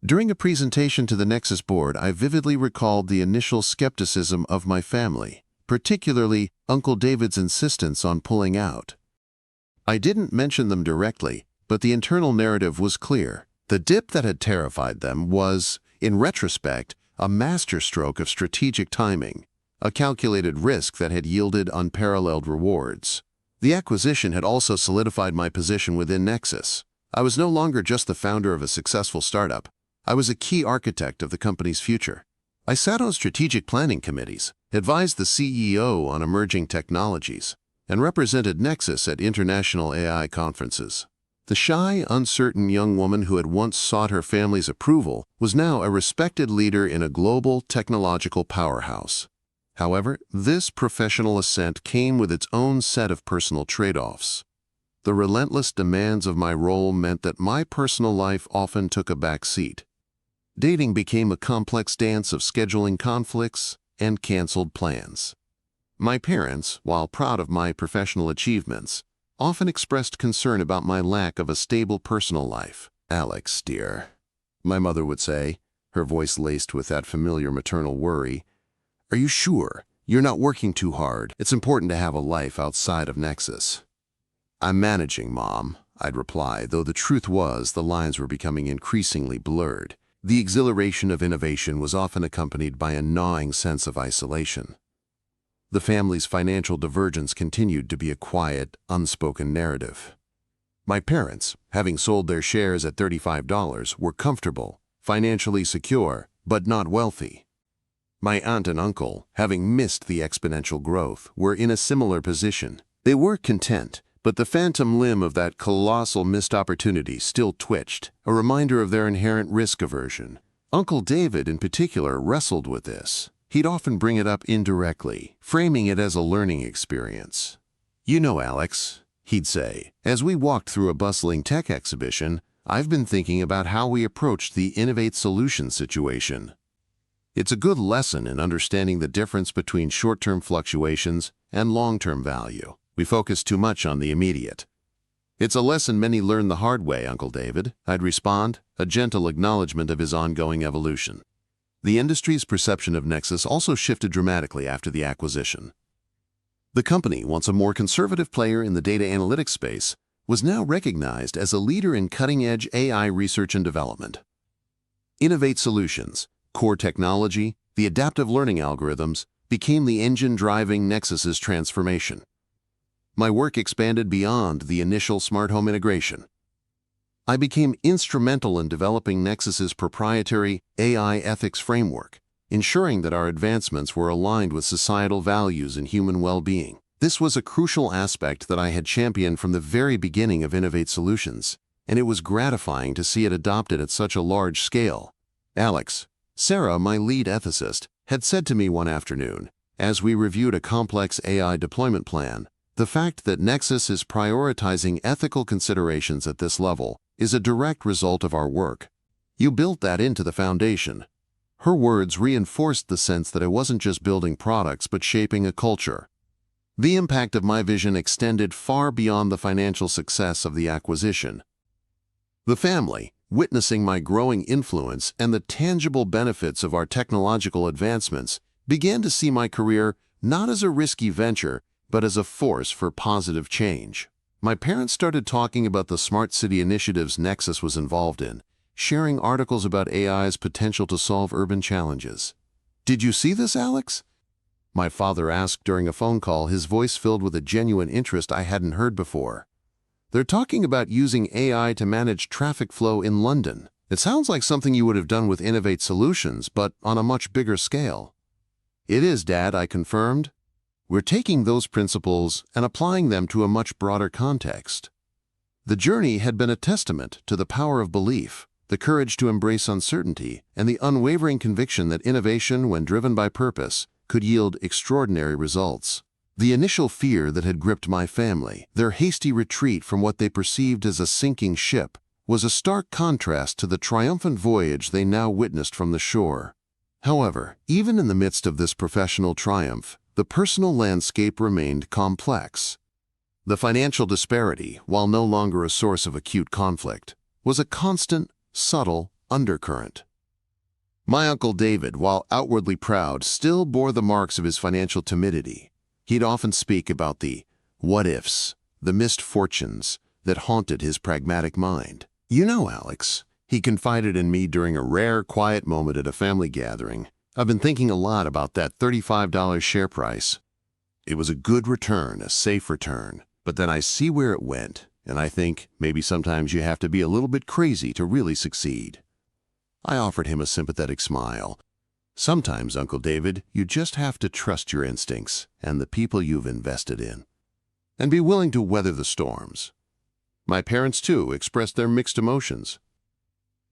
During a presentation to the Nexus board, I vividly recalled the initial skepticism of my family. particularly Uncle David's insistence on pulling out. I didn't mention them directly, but the internal narrative was clear. The dip that had terrified them was, in retrospect, a masterstroke of strategic timing, a calculated risk that had yielded unparalleled rewards. The acquisition had also solidified my position within Nexus. I was no longer just the founder of a successful startup. I was a key architect of the company's future. I sat on strategic planning committees, advised the CEO on emerging technologies, and represented Nexus at international AI conferences. The shy, uncertain young woman who had once sought her family's approval was now a respected leader in a global technological powerhouse. However, this professional ascent came with its own set of personal trade-offs. The relentless demands of my role meant that my personal life often took a back seat. Dating became a complex dance of scheduling conflicts and canceled plans. My parents, while proud of my professional achievements, often expressed concern about my lack of a stable personal life. "Alex, dear," my mother would say, her voice laced with that familiar maternal worry, "are you sure you're not working too hard? It's important to have a life outside of Nexus." "I'm managing, Mom," I'd reply, though the truth was the lines were becoming increasingly blurred. The exhilaration of innovation was often accompanied by a gnawing sense of isolation. The family's financial divergence continued to be a quiet, unspoken narrative. My parents, having sold their shares at $35, were comfortable, financially secure, but not wealthy. My aunt and uncle, having missed the exponential growth, were in a similar position. They were content, but the phantom limb of that colossal missed opportunity still twitched, a reminder of their inherent risk aversion. Uncle David, in particular, wrestled with this. He'd often bring it up indirectly, framing it as a learning experience. "You know, Alex," he'd say, as we walked through a bustling tech exhibition, "I've been thinking about how we approached the Innovate Solutions situation. It's a good lesson in understanding the difference between short-term fluctuations and long-term value. We focus too much on the immediate." "It's a lesson many learn the hard way, Uncle David," I'd respond, a gentle acknowledgement of his ongoing evolution. The industry's perception of Nexus also shifted dramatically after the acquisition. The company, once a more conservative player in the data analytics space, was now recognized as a leader in cutting-edge AI research and development. Innovate Solutions, core technology, the adaptive learning algorithms, became the engine driving Nexus's transformation. My work expanded beyond the initial smart home integration. I became instrumental in developing Nexus's proprietary AI ethics framework, ensuring that our advancements were aligned with societal values and human well-being. This was a crucial aspect that I had championed from the very beginning of Innovate Solutions, and it was gratifying to see it adopted at such a large scale. "Alex," Sarah, my lead ethicist, had said to me one afternoon, as we reviewed a complex AI deployment plan, "the fact that Nexus is prioritizing ethical considerations at this level is a direct result of our work. You built that into the foundation." Her words reinforced the sense that I wasn't just building products but shaping a culture. The impact of my vision extended far beyond the financial success of the acquisition. The family, witnessing my growing influence and the tangible benefits of our technological advancements, began to see my career not as a risky venture, but as a force for positive change. My parents started talking about the smart city initiatives Nexus was involved in, sharing articles about AI's potential to solve urban challenges. "Did you see this, Alex?" my father asked during a phone call, his voice filled with a genuine interest I hadn't heard before. "They're talking about using AI to manage traffic flow in London. It sounds like something you would have done with Innovate Solutions, but on a much bigger scale." "It is, Dad," I confirmed. "We're taking those principles and applying them to a much broader context." The journey had been a testament to the power of belief, the courage to embrace uncertainty, and the unwavering conviction that innovation, when driven by purpose, could yield extraordinary results. The initial fear that had gripped my family, their hasty retreat from what they perceived as a sinking ship, was a stark contrast to the triumphant voyage they now witnessed from the shore. However, even in the midst of this professional triumph, the personal landscape remained complex. The financial disparity, while no longer a source of acute conflict, was a constant, subtle undercurrent. My Uncle David, while outwardly proud, still bore the marks of his financial timidity. He'd often speak about the what-ifs, the missed fortunes that haunted his pragmatic mind. "You know, Alex," he confided in me during a rare, quiet moment at a family gathering, "I've been thinking a lot about that $35 share price. It was a good return, a safe return, but then I see where it went, and I think maybe sometimes you have to be a little bit crazy to really succeed." I offered him a sympathetic smile. "Sometimes, Uncle David, you just have to trust your instincts and the people you've invested in, and be willing to weather the storms." My parents, too, expressed their mixed emotions.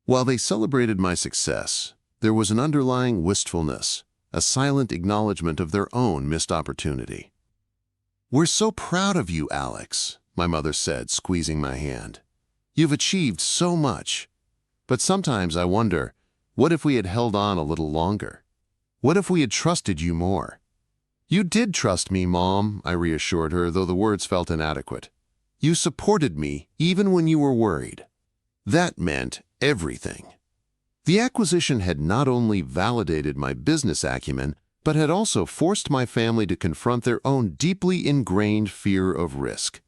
While they celebrated my success, there was an underlying wistfulness, a silent acknowledgement of their own missed opportunity. "We're so proud of you, Alex," my mother said, squeezing my hand. "You've achieved so much. But sometimes I wonder, what if we had held on a little longer? What if we had trusted you more?" "You did trust me, Mom," I reassured her, though the words felt inadequate. "You supported me even when you were worried." That meant everything. The acquisition had not only validated my business acumen, but had also forced my family to confront their own deeply ingrained fear of risk.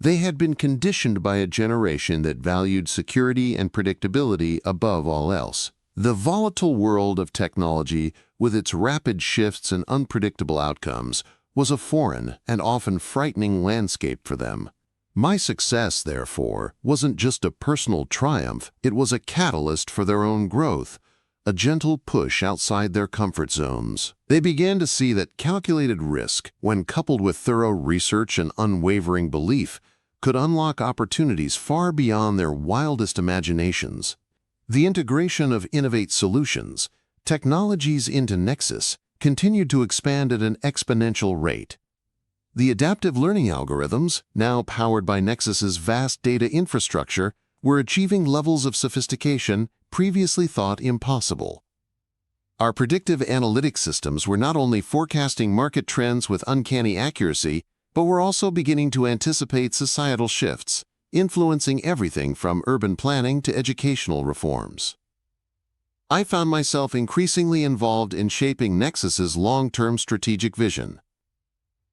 They had been conditioned by a generation that valued security and predictability above all else. The volatile world of technology, with its rapid shifts and unpredictable outcomes, was a foreign and often frightening landscape for them. My success, therefore, wasn't just a personal triumph, it was a catalyst for their own growth, a gentle push outside their comfort zones. They began to see that calculated risk, when coupled with thorough research and unwavering belief, could unlock opportunities far beyond their wildest imaginations. The integration of Innovate solutions, technologies into Nexus, continued to expand at an exponential rate. The adaptive learning algorithms, now powered by Nexus's vast data infrastructure, were achieving levels of sophistication previously thought impossible. Our predictive analytics systems were not only forecasting market trends with uncanny accuracy, but were also beginning to anticipate societal shifts, influencing everything from urban planning to educational reforms. I found myself increasingly involved in shaping Nexus's long-term strategic vision.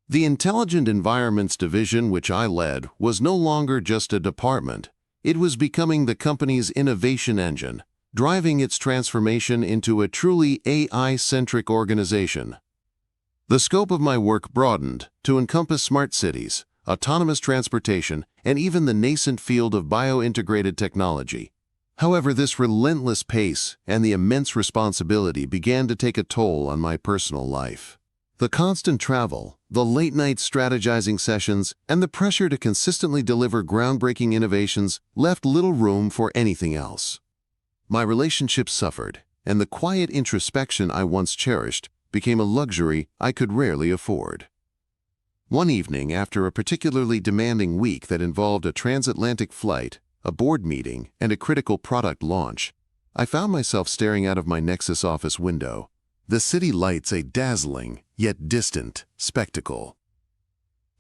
The Intelligent Environments Division, which I led, was no longer just a department. It was becoming the company's innovation engine, driving its transformation into a truly AI-centric organization. The scope of my work broadened to encompass smart cities, autonomous transportation, and even the nascent field of bio-integrated technology. However, this relentless pace and the immense responsibility began to take a toll on my personal life. The constant travel, the late-night strategizing sessions, and the pressure to consistently deliver groundbreaking innovations left little room for anything else. My relationships suffered, and the quiet introspection I once cherished became a luxury I could rarely afford. One evening, after a particularly demanding week that involved a transatlantic flight, a board meeting, and a critical product launch, I found myself staring out of my Nexus office window. The city lights a dazzling, yet distant, spectacle.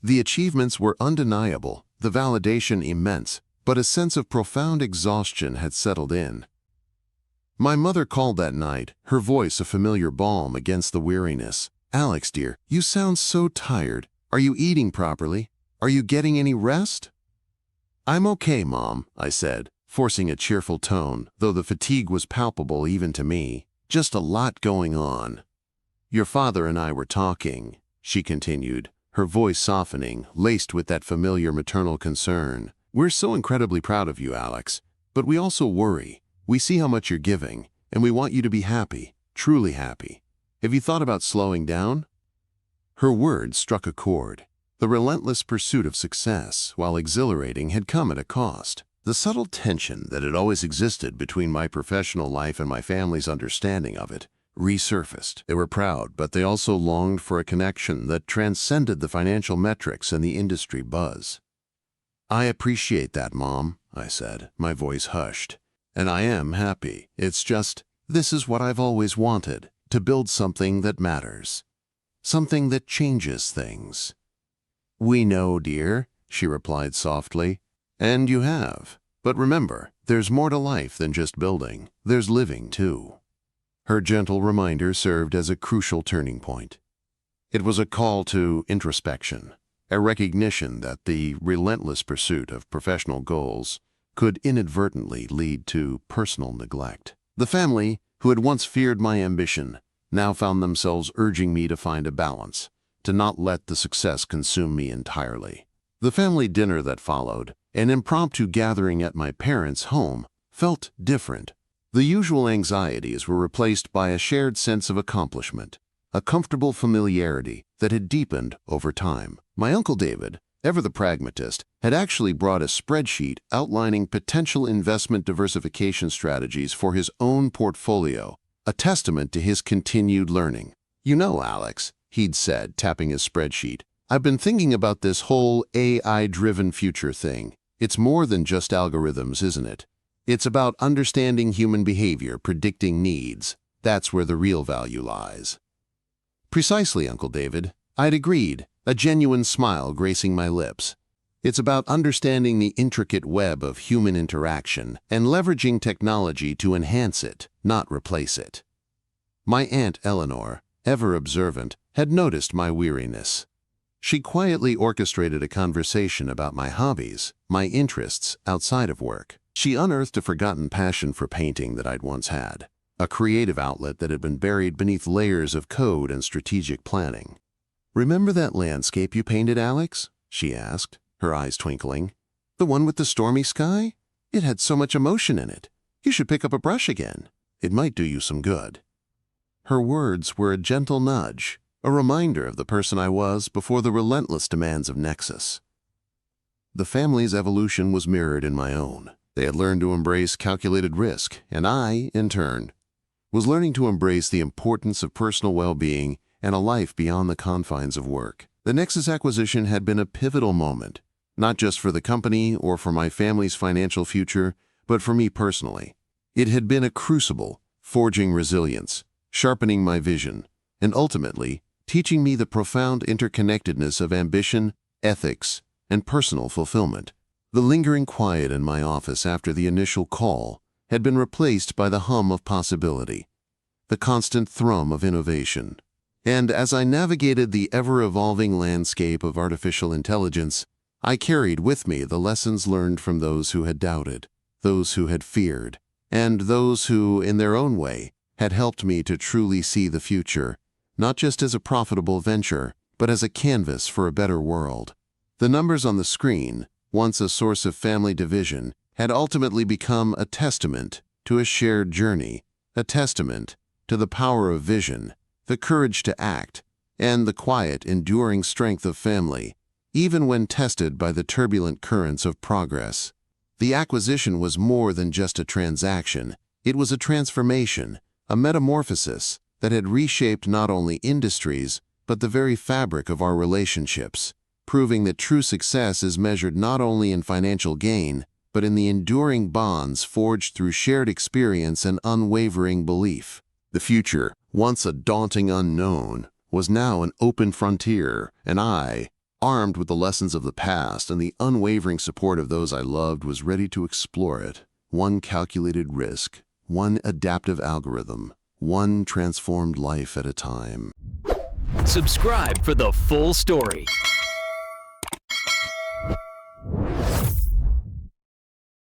The achievements were undeniable, the validation immense, but a sense of profound exhaustion had settled in. My mother called that night, her voice a familiar balm against the weariness. "Alex, dear, you sound so tired. Are you eating properly? Are you getting any rest?" "I'm okay, Mom," I said, forcing a cheerful tone, though the fatigue was palpable even to me. "Just a lot going on." "Your father and I were talking," she continued, her voice softening, laced with that familiar maternal concern. "We're so incredibly proud of you, Alex, but we also worry. We see how much you're giving, and we want you to be happy, truly happy. Have you thought about slowing down?" Her words struck a chord. The relentless pursuit of success, while exhilarating, had come at a cost. The subtle tension that had always existed between my professional life and my family's understanding of it resurfaced. They were proud, but they also longed for a connection that transcended the financial metrics and the industry buzz. "I appreciate that, Mom," I said, my voice hushed. "And I am happy. It's just, this is what I've always wanted, to build something that matters. Something that changes things." "We know, dear," she replied softly. "And you have. But remember, there's more to life than just building. There's living, too." Her gentle reminder served as a crucial turning point. It was a call to introspection, a recognition that the relentless pursuit of professional goals could inadvertently lead to personal neglect. The family, who had once feared my ambition, now found themselves urging me to find a balance, to not let the success consume me entirely. The family dinner that followed, an impromptu gathering at my parents' home, felt different. The usual anxieties were replaced by a shared sense of accomplishment, a comfortable familiarity that had deepened over time. My Uncle David, ever the pragmatist, had actually brought a spreadsheet outlining potential investment diversification strategies for his own portfolio, a testament to his continued learning. "You know, Alex," he'd said, tapping his spreadsheet, "I've been thinking about this whole AI-driven future thing. It's more than just algorithms, isn't it? It's about understanding human behavior, predicting needs. That's where the real value lies." "Precisely, Uncle David," I'd agreed, a genuine smile gracing my lips. "It's about understanding the intricate web of human interaction and leveraging technology to enhance it, not replace it." My Aunt Eleanor, ever observant, had noticed my weariness. She quietly orchestrated a conversation about my hobbies, my interests outside of work. She unearthed a forgotten passion for painting that I'd once had, a creative outlet that had been buried beneath layers of code and strategic planning. "Remember that landscape you painted, Alex?" she asked, her eyes twinkling. "The one with the stormy sky? It had so much emotion in it. You should pick up a brush again. It might do you some good." Her words were a gentle nudge, a reminder of the person I was before the relentless demands of Nexus. The family's evolution was mirrored in my own. They had learned to embrace calculated risk, and I, in turn, was learning to embrace the importance of personal well-being and a life beyond the confines of work. The Nexus acquisition had been a pivotal moment, not just for the company or for my family's financial future, but for me personally. It had been a crucible, forging resilience, sharpening my vision, and ultimately teaching me the profound interconnectedness of ambition, ethics, and personal fulfillment. The lingering quiet in my office after the initial call had been replaced by the hum of possibility, the constant thrum of innovation. And as I navigated the ever-evolving landscape of artificial intelligence, I carried with me the lessons learned from those who had doubted, those who had feared, and those who, in their own way, had helped me to truly see the future, not just as a profitable venture, but as a canvas for a better world. The numbers on the screen, once a source of family division, had ultimately become a testament to a shared journey, a testament to the power of vision, the courage to act, and the quiet, enduring strength of family, even when tested by the turbulent currents of progress. The acquisition was more than just a transaction. It was a transformation, a metamorphosis that had reshaped not only industries, but the very fabric of our relationships, proving that true success is measured not only in financial gain, but in the enduring bonds forged through shared experience and unwavering belief. The future, once a daunting unknown, was now an open frontier, and I, armed with the lessons of the past and the unwavering support of those I loved, was ready to explore it, one calculated risk, one adaptive algorithm, one transformed life at a time. Subscribe for the full story.